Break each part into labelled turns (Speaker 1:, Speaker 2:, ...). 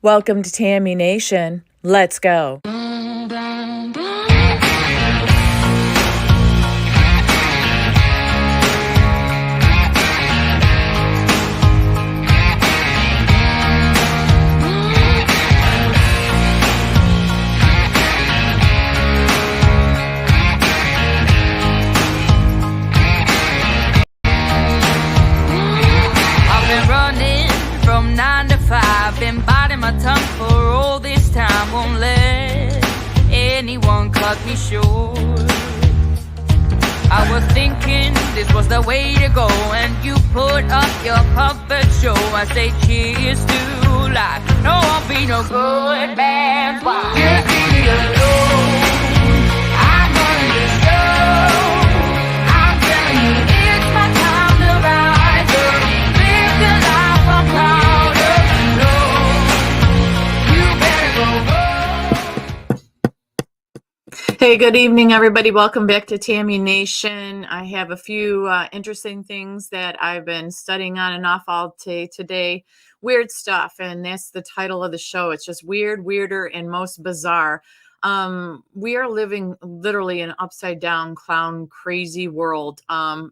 Speaker 1: Welcome to Tammy Nation. Let's go.
Speaker 2: I've been running from 9 to 5, been biting my tongue for all this time. Won't let anyone cut me short. I was thinking this was the way to go, and you put up your puppet show. I say cheers to life. No, I'll be no good man. Just leave me alone. I'm running the show. I'm telling you, it's my time to rise up. Live the life I'm proud of. No, you better go home.
Speaker 1: Hey, good evening, everybody. Welcome back to Tammy Nation. I have a few interesting things that I've been studying on and off all day today. Weird stuff, and that's the title of the show. It's just weird, weirder, and most bizarre. We are living literally in an upside down clown crazy world.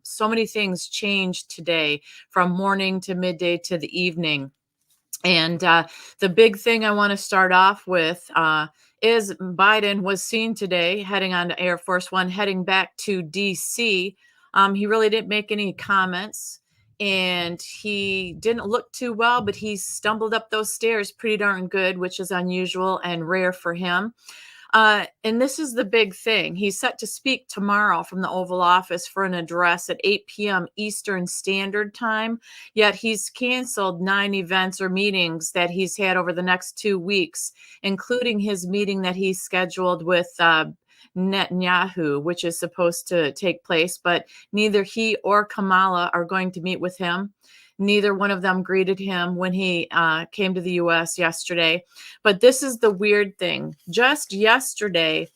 Speaker 1: So many things changed today from morning to midday to the evening. And the big thing I want to start off with is Biden was seen today heading on to Air Force One, heading back to DC. He really didn't make any comments, and he didn't look too well, but he stumbled up those stairs pretty darn good, which is unusual and rare for him. And this is the big thing. He's set to speak tomorrow from the Oval Office for an address at 8 p.m. Eastern Standard Time. Yet he's canceled 9 events or meetings that he's had over the next 2 weeks, including his meeting that he scheduled with Netanyahu, which is supposed to take place. But neither he or Kamala are going to meet with him. Neither one of them greeted him when he came to the U.S. yesterday. But this is the weird thing. Just yesterday,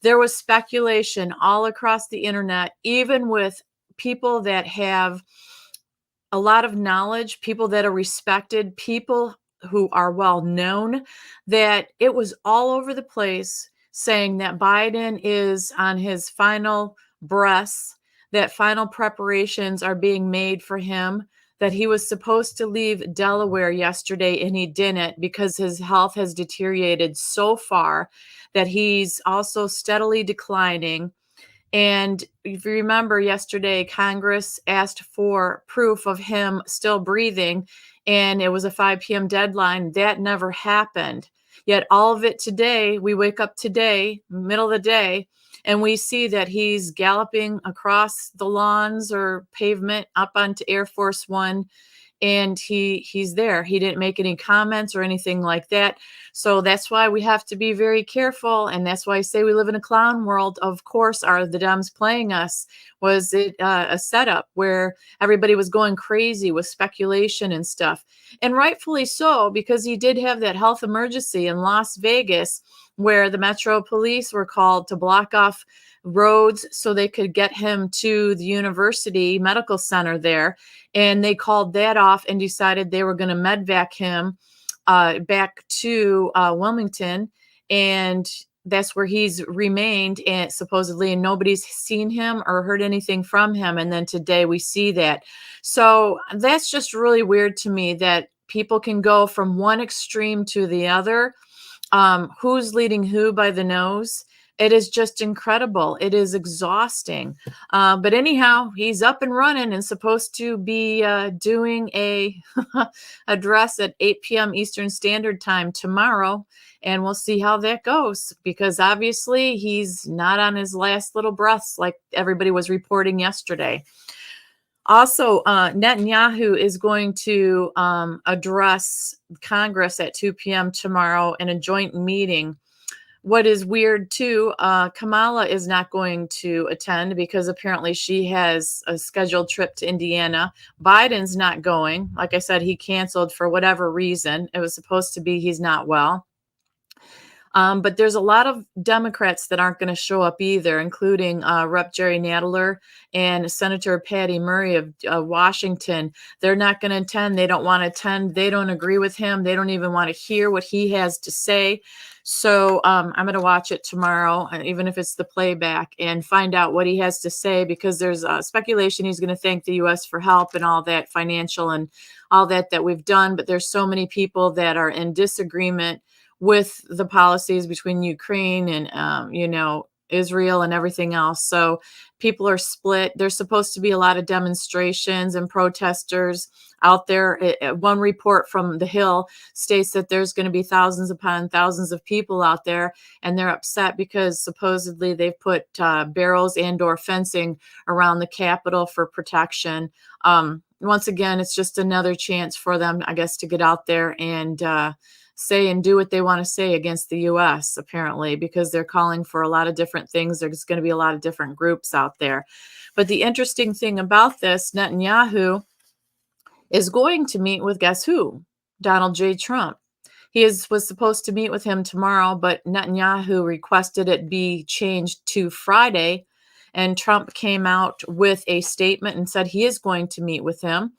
Speaker 1: there was speculation all across the internet, even with people that have a lot of knowledge, people that are respected, people who are well known, that it was all over the place saying that Biden is on his final breaths, that final preparations are being made for him, that he was supposed to leave Delaware yesterday and he didn't because his health has deteriorated so far that he's also steadily declining. And if you remember yesterday, Congress asked for proof of him still breathing, and it was a 5 p.m. deadline. That never happened. Yet all of it today, we wake up today, middle of the day, and we see that he's galloping across the lawns or pavement up onto Air Force One, and he's there. He didn't make any comments or anything like that. So that's why we have to be very careful, and that's why I say we live in a clown world. Of course, are the Dems playing us? Was it a setup where everybody was going crazy with speculation and stuff? And rightfully so, because he did have that health emergency in Las Vegas where the Metro Police were called to block off roads so they could get him to the university medical center there. And they called that off and decided they were going to medvac him back to Wilmington. And that's where he's remained, and supposedly, and nobody's seen him or heard anything from him. And then today we see that. So that's just really weird to me that people can go from one extreme to the other. Who's leading who by the nose? It is just incredible. It is exhausting. But anyhow, he's up and running and supposed to be doing a address at 8 p.m. Eastern Standard Time tomorrow. And we'll see how that goes, because obviously he's not on his last little breaths like everybody was reporting yesterday. Also, Netanyahu is going to address Congress at 2 p.m. tomorrow in a joint meeting. What is weird too, Kamala is not going to attend because apparently she has a scheduled trip to Indiana. Biden's not going. Like I said, he canceled for whatever reason. It was supposed to be he's not well. But there's a lot of Democrats that aren't going to show up either, including Rep. Jerry Nadler and Senator Patty Murray of Washington. They're not going to attend. They don't want to attend. They don't agree with him. They don't even want to hear what he has to say. So I'm going to watch it tomorrow, even if it's the playback, and find out what he has to say, because there's speculation he's going to thank the U.S. for help and all that financial and all that we've done. But there's so many people that are in disagreement with the policies between Ukraine and, Israel and everything else. So people are split. There's supposed to be a lot of demonstrations and protesters out there. One report from The Hill states that there's going to be thousands upon thousands of people out there, and they're upset because supposedly they've put barrels and/or fencing around the Capitol for protection. Once again, it's just another chance for them, I guess, to get out there and say and do what they want to say against the U.S., apparently, because they're calling for a lot of different things. There's going to be a lot of different groups out there. But the interesting thing about this, Netanyahu is going to meet with, guess who? Donald J. Trump. Was supposed to meet with him tomorrow, but Netanyahu requested it be changed to Friday. And Trump came out with a statement and said he is going to meet with him.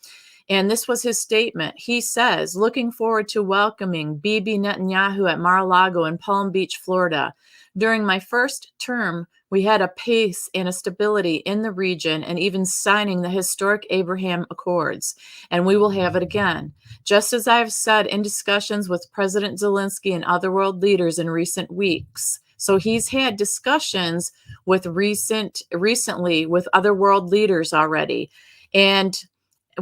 Speaker 1: And this was his statement. He says, looking forward to welcoming Bibi Netanyahu at Mar-a-Lago in Palm Beach, Florida. During my first term, we had a pace and a stability in the region, and even signing the historic Abraham Accords. And we will have it again. Just as I have said in discussions with President Zelensky and other world leaders in recent weeks. So he's had discussions with recently with other world leaders already. And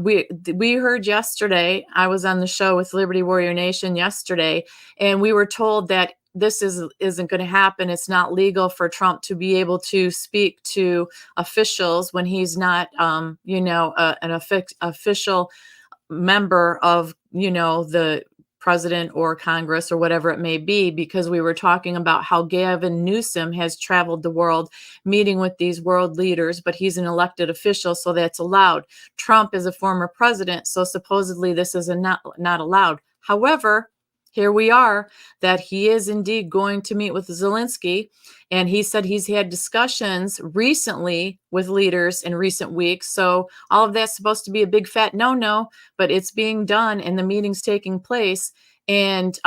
Speaker 1: we heard yesterday, I was on the show with Liberty Warrior Nation yesterday, and we were told that this isn't going to happen. It's not legal for Trump to be able to speak to officials when he's not, an official member of, the president or Congress or whatever it may be, because we were talking about how Gavin Newsom has traveled the world meeting with these world leaders, but he's an elected official, so that's allowed. Trump is a former president, so supposedly this is not allowed. However, here we are, that he is indeed going to meet with Zelensky, and he said he's had discussions recently with leaders in recent weeks. So all of that's supposed to be a big fat no, but it's being done and the meeting's taking place. And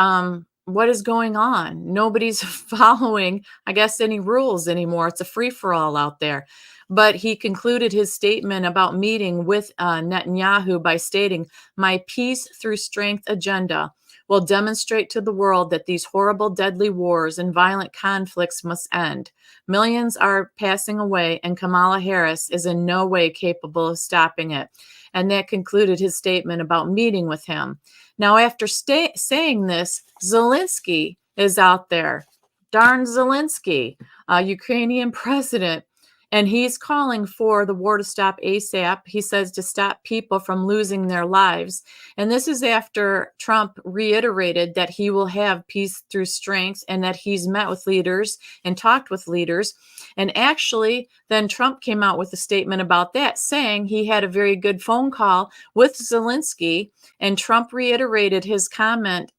Speaker 1: what is going on? Nobody's following, I guess, any rules anymore. It's a free-for-all out there. But he concluded his statement about meeting with Netanyahu by stating, "My peace through strength agenda will demonstrate to the world that these horrible, deadly wars and violent conflicts must end. Millions are passing away, and Kamala Harris is in no way capable of stopping it." And that concluded his statement about meeting with him. Now, after saying this, Zelensky is out there. Darn Zelensky, Ukrainian president. And he's calling for the war to stop ASAP. He says to stop people from losing their lives. And this is after Trump reiterated that he will have peace through strength and that he's met with leaders and talked with leaders. And actually, then Trump came out with a statement about that, saying he had a very good phone call with Zelensky. And Trump reiterated his commitment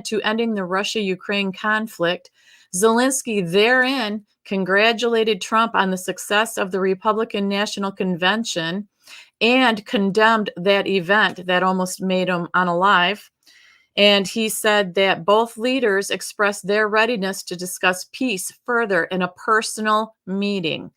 Speaker 1: to ending the Russia-Ukraine conflict. Zelensky therein congratulated Trump on the success of the Republican National Convention and condemned that event that almost made him unalive. And he said that both leaders expressed their readiness to discuss peace further in a personal meeting.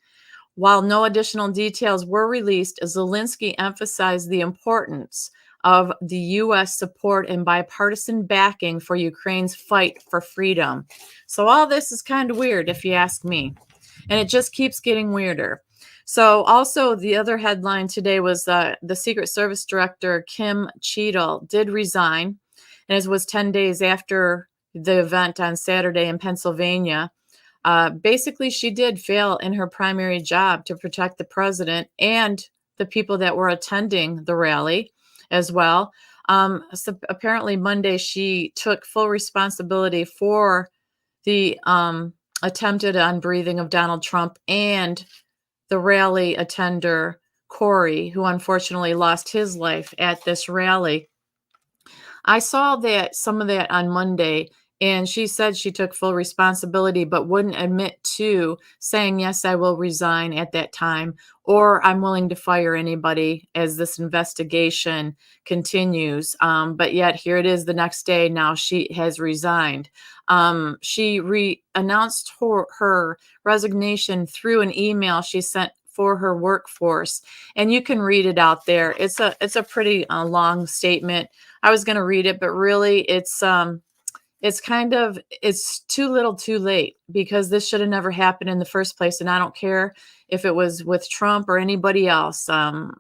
Speaker 1: While no additional details were released, Zelensky emphasized the importance of the U.S. support and bipartisan backing for Ukraine's fight for freedom. So all this is kind of weird, if you ask me. And it just keeps getting weirder. So also the other headline today was the Secret Service Director, Kim Cheadle, did resign. And it was 10 days after the event on Saturday in Pennsylvania. Basically, she did fail in her primary job to protect the president and the people that were attending the rally as well. So apparently Monday, she took full responsibility for the attempted unbreathing of Donald Trump and the rally attender, Corey, who unfortunately lost his life at this rally. I saw that some of that on Monday, And she said she took full responsibility, but wouldn't admit to saying, yes, I will resign at that time, or I'm willing to fire anybody as this investigation continues. But yet here it is the next day. Now she has resigned. She announced her resignation through an email she sent for her workforce, and you can read it out there. It's a pretty long statement. I was going to read it, but really it's too little too late, because this should have never happened in the first place. And I don't care if it was with Trump or anybody else.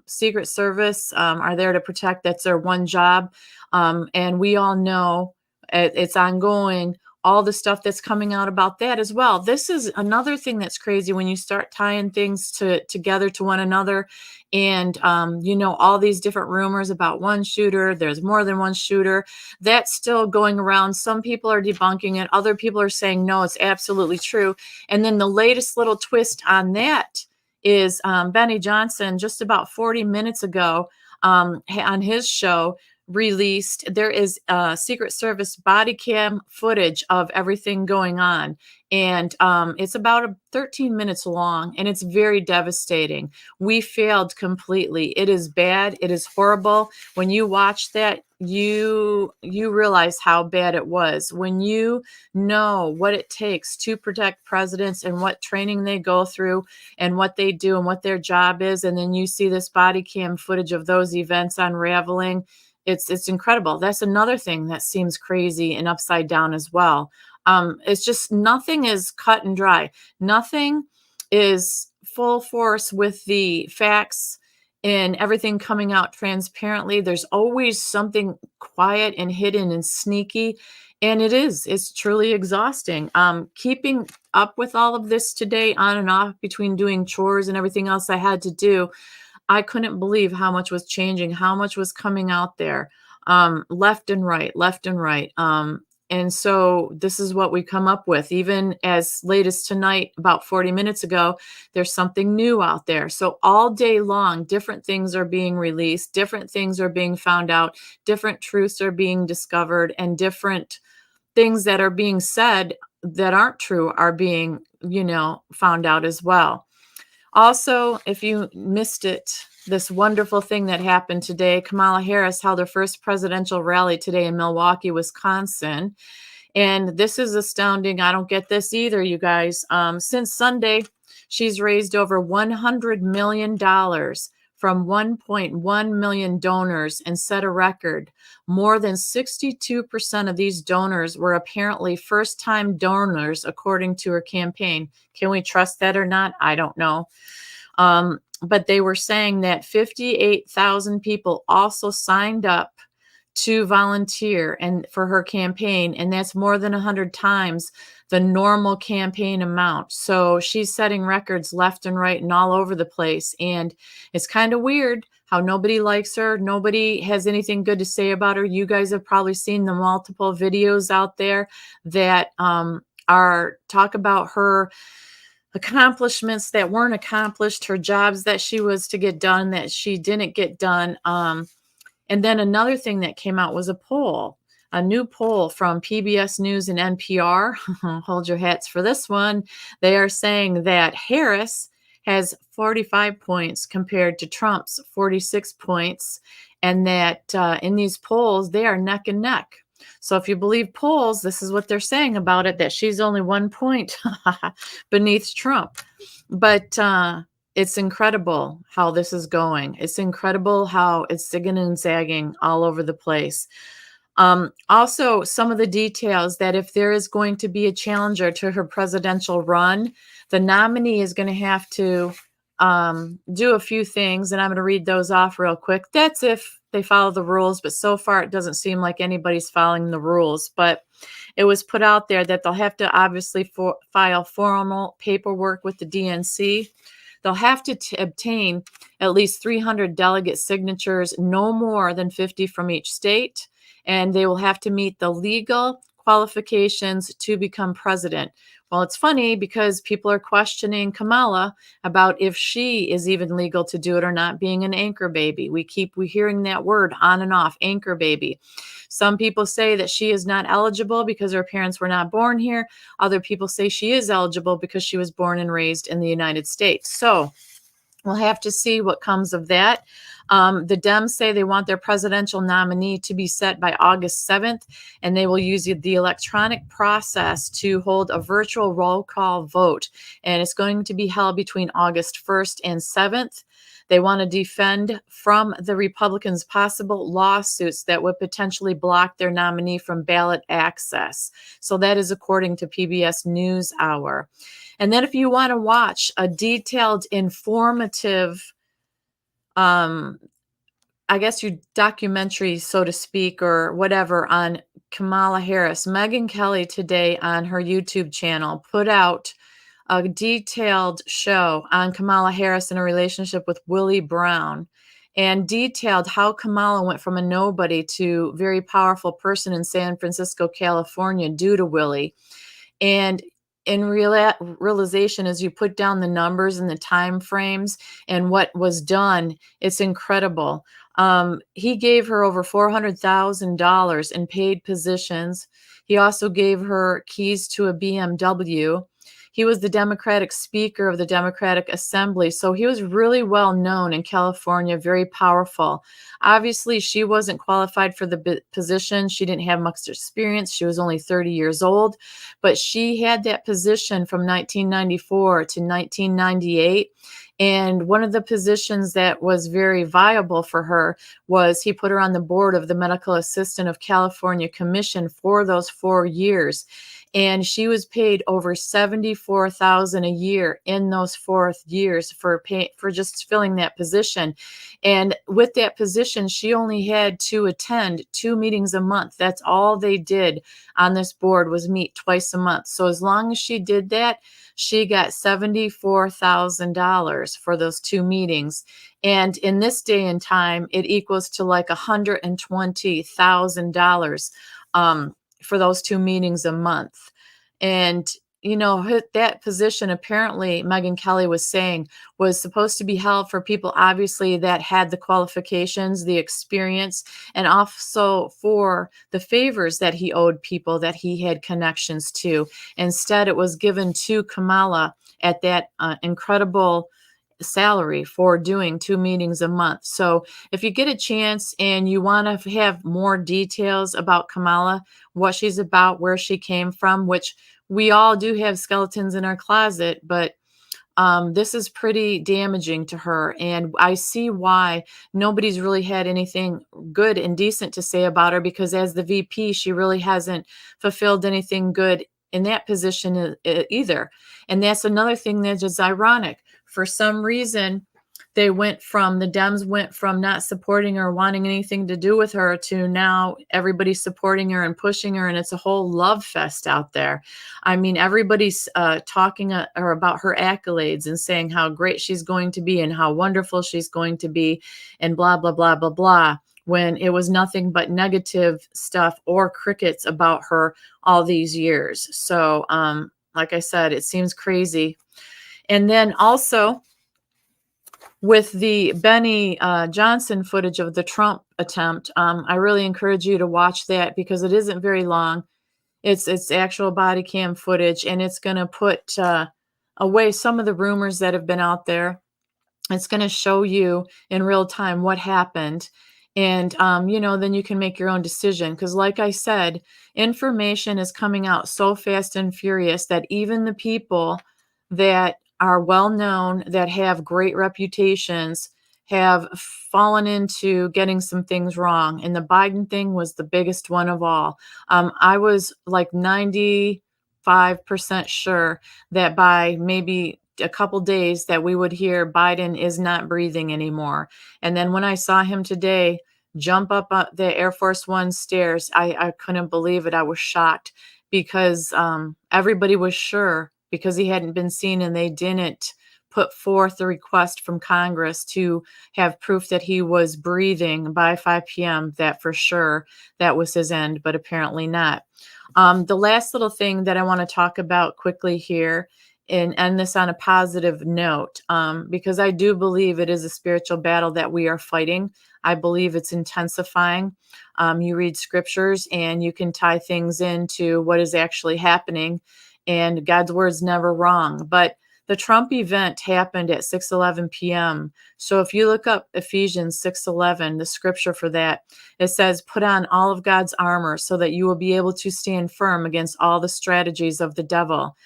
Speaker 1: Secret Service are there to protect. That's their one job. And we all know it's ongoing, all the stuff that's coming out about that as well. This is another thing that's crazy when you start tying things together to one another. And, all these different rumors about one shooter, there's more than one shooter. That's still going around. Some people are debunking it. Other people are saying, no, it's absolutely true. And then the latest little twist on that is Benny Johnson, just about 40 minutes ago, on his show, released there is Secret Service body cam footage of everything going on, and it's about 13 minutes long, and it's very devastating. We failed completely. It is bad. It is horrible. When you watch that, you realize how bad it was. When you know what it takes to protect presidents and what training they go through and what they do and what their job is, and then you see this body cam footage of those events unraveling, it's incredible. That's another thing that seems crazy and upside down as well. It's just nothing is cut and dry. Nothing is full force with the facts and everything coming out transparently. There's always something quiet and hidden and sneaky. And it's truly exhausting. Keeping up with all of this today, on and off, between doing chores and everything else I had to do, I couldn't believe how much was changing, how much was coming out there, left and right, left and right. And so this is what we come up with. Even as late as tonight, about 40 minutes ago, there's something new out there. So all day long, different things are being released, different things are being found out, different truths are being discovered, and different things that are being said that aren't true are being, found out as well. Also, if you missed it, this wonderful thing that happened today, Kamala Harris held her first presidential rally today in Milwaukee, Wisconsin. And this is astounding. I don't get this either, you guys. Since Sunday, she's raised over $100 million from 1.1 million donors and set a record. More than 62% of these donors were apparently first-time donors, according to her campaign. Can we trust that or not? I don't know. But they were saying that 58,000 people also signed up to volunteer and for her campaign, and that's more than 100 times the normal campaign amount. So she's setting records left and right and all over the place. And it's kind of weird how nobody likes her. Nobody has anything good to say about her. You guys have probably seen the multiple videos out there that are talk about her accomplishments that weren't accomplished, her jobs that she was to get done that she didn't get done. And then another thing that came out was a new poll from PBS News and NPR. Hold your hats for this one. They are saying that Harris has 45 points compared to Trump's 46 points, and that in these polls, they are neck and neck. So if you believe polls, this is what they're saying about it, that she's only 1 point beneath Trump. But it's incredible how this is going. It's incredible how it's zigging and zagging all over the place. Also, some of the details that if there is going to be a challenger to her presidential run, the nominee is going to have to do a few things, and I'm going to read those off real quick. That's if they follow the rules, but so far it doesn't seem like anybody's following the rules. But it was put out there that they'll have to obviously file formal paperwork with the DNC. They'll have to obtain at least 300 delegate signatures, no more than 50 from each state. And they will have to meet the legal qualifications to become president. Well, it's funny because people are questioning Kamala about if she is even legal to do it or not, being an anchor baby. We hearing that word on and off, anchor baby. Some people say that she is not eligible because her parents were not born here. Other people say she is eligible because she was born and raised in the United States. So we'll have to see what comes of that. The Dems say they want their presidential nominee to be set by August 7th, and they will use the electronic process to hold a virtual roll call vote. And it's going to be held between August 1st and 7th. They want to defend from the Republicans possible lawsuits that would potentially block their nominee from ballot access. So that is according to PBS NewsHour. And then if you want to watch a detailed, informative, I guess your documentary, so to speak, or whatever, on Kamala Harris, Megyn Kelly today on her YouTube channel put out a detailed show on Kamala Harris and her relationship with Willie Brown, and detailed how Kamala went from a nobody to very powerful person in San Francisco, California, due to Willie. And in realization, as you put down the numbers and the time frames and what was done, it's incredible. He gave her over $400,000 in paid positions. He also gave her keys to a BMW. He was the Democratic Speaker of the Democratic Assembly, so he was really well known in California, very powerful. Obviously, she wasn't qualified for the position. She didn't have much experience. She was only 30 years old, but she had that position from 1994 to 1998. And one of the positions that was very viable for her was he put her on the board of the Medical Assistant of California Commission for those 4 years. And she was paid over $74,000 a year in those 4 years for just filling that position. And with that position, she only had to attend 2 meetings a month. That's all they did on this board, was meet twice a month. So as long as she did that, she got $74,000 for those 2 meetings. And in this day and time, it equals to like $120,000 for those 2 meetings a month. And, that position, apparently, Megyn Kelly was saying, was supposed to be held for people, obviously, that had the qualifications, the experience, and also for the favors that he owed people that he had connections to. Instead, it was given to Kamala at that incredible salary for doing 2 meetings a month. So if you get a chance and you want to have more details about Kamala, what she's about, where she came from, which we all do have skeletons in our closet, but this is pretty damaging to her. And I see why nobody's really had anything good and decent to say about her, because as the VP, she really hasn't fulfilled anything good in that position either. And that's another thing that is ironic. For some reason, the Dems went from not supporting her, wanting anything to do with her, to now everybody's supporting her and pushing her, and it's a whole love fest out there. I mean, everybody's talking about her accolades and saying how great she's going to be and how wonderful she's going to be, and blah, blah, blah, blah, blah, when it was nothing but negative stuff or crickets about her all these years. So, like I said, it seems crazy. And then also, with the Benny Johnson footage of the Trump attempt, I really encourage you to watch that, because it isn't very long. It's actual body cam footage, and it's going to put away some of the rumors that have been out there. It's going to show you in real time what happened. And, then you can make your own decision. Because like I said, information is coming out so fast and furious that even the people that are well known, that have great reputations, have fallen into getting some things wrong. And the Biden thing was the biggest one of all. I was like 95% sure that by maybe a couple days that we would hear Biden is not breathing anymore. And then when I saw him today jump up the Air Force One stairs, I couldn't believe it. I was shocked, because everybody was sure, because he hadn't been seen and they didn't put forth the request from Congress to have proof that he was breathing by 5 p.m., that for sure that was his end, but apparently not. The last little thing that I want to talk about quickly here and end this on a positive note, because I do believe it is a spiritual battle that we are fighting. I believe it's intensifying. You read scriptures and you can tie things into what is actually happening, and God's word's never wrong. But the Trump event happened at 6:11 p.m. So if you look up Ephesians 6:11, the scripture for that, it says, "Put on all of God's armor so that you will be able to stand firm against all the strategies of the devil."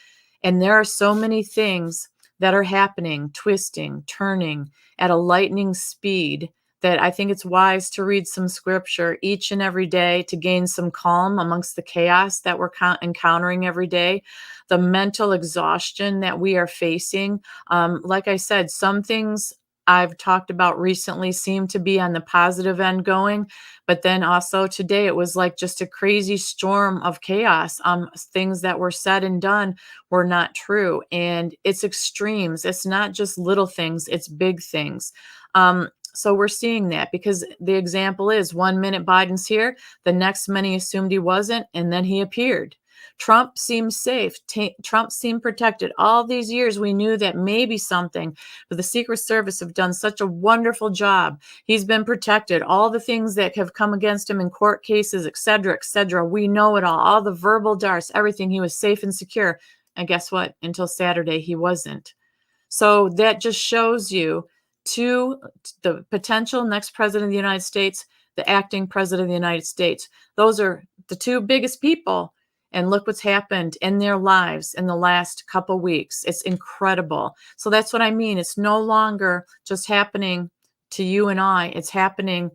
Speaker 1: And there are so many things that are happening, twisting, turning at a lightning speed, that I think it's wise to read some scripture each and every day to gain some calm amongst the chaos that we're encountering every day, the mental exhaustion that we are facing. Like I said, some things I've talked about recently seem to be on the positive end going, but then also today it was like just a crazy storm of chaos. Things that were said and done were not true, and it's extremes. It's not just little things; it's big things. So we're seeing that because the example is 1 minute Biden's here, the next many assumed he wasn't, and then he appeared. Trump seemed safe. Trump seemed protected. All these years, we knew that maybe something, but the Secret Service have done such a wonderful job. He's been protected. All the things that have come against him in court cases, et cetera, we know it all the verbal darts, everything. He was safe and secure. And guess what? Until Saturday, he wasn't. So that just shows you to the potential next president of the United States, the acting president of the United States. Those are the two biggest people. And look what's happened in their lives in the last couple weeks. It's incredible. So that's what I mean. It's no longer just happening to you and I. It's happening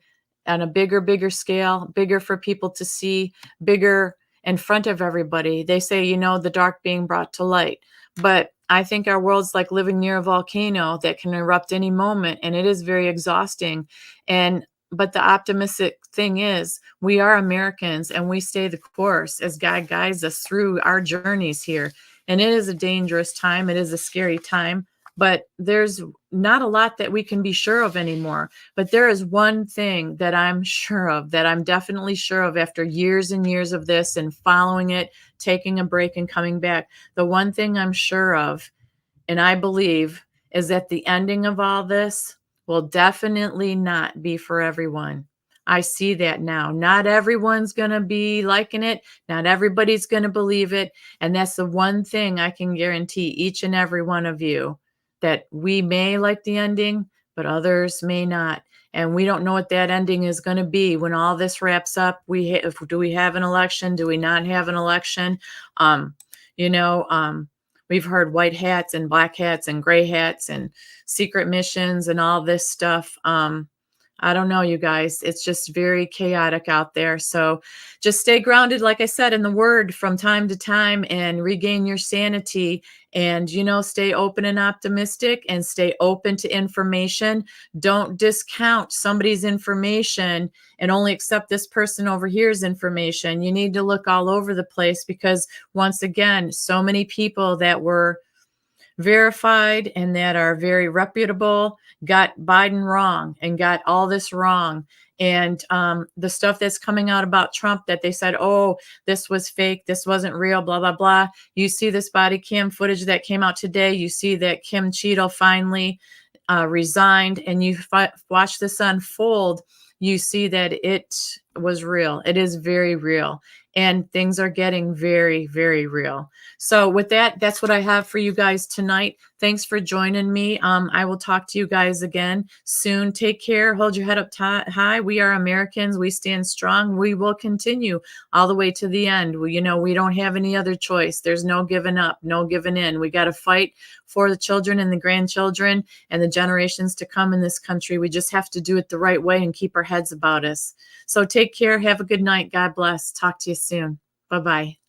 Speaker 1: on a bigger scale, bigger for people to see, bigger in front of everybody. They say, the dark being brought to light. But I think our world's like living near a volcano that can erupt any moment, and it is very exhausting. But the optimistic thing is we are Americans and we stay the course as God guides us through our journeys here. And it is a dangerous time. It is a scary time, but there's not a lot that we can be sure of anymore. But there is one thing that I'm sure of, that I'm definitely sure of after years and years of this and following it, taking a break and coming back. The one thing I'm sure of, and I believe, is that the ending of all this will definitely not be for everyone. I see that now. Not everyone's going to be liking it. Not everybody's going to believe it. And that's the one thing I can guarantee each and every one of you, that we may like the ending, but others may not. And we don't know what that ending is going to be when all this wraps up. Do we have an election? Do we not have an election? We've heard white hats and black hats and gray hats and secret missions and all this stuff. I don't know, you guys. It's just very chaotic out there. So just stay grounded, like I said, in the word from time to time and regain your sanity and, stay open and optimistic and stay open to information. Don't discount somebody's information and only accept this person over here's information. You need to look all over the place because, once again, so many people that were verified and that are very reputable got Biden wrong and got all this wrong. And the stuff that's coming out about Trump that they said, oh, this was fake, this wasn't real, blah, blah, blah. You see this body cam footage that came out today. You see that Kim Cheadle finally resigned, and you watch this unfold. You see that it was real. It is very real. And things are getting very, very real. So with that, that's what I have for you guys tonight. Thanks for joining me. I will talk to you guys again soon. Take care. Hold your head up high. We are Americans. We stand strong. We will continue all the way to the end. We don't have any other choice. There's no giving up, no giving in. We got to fight for the children and the grandchildren and the generations to come in this country. We just have to do it the right way and keep our heads about us. So take care. Have a good night. God bless. Talk to you soon. Bye-bye.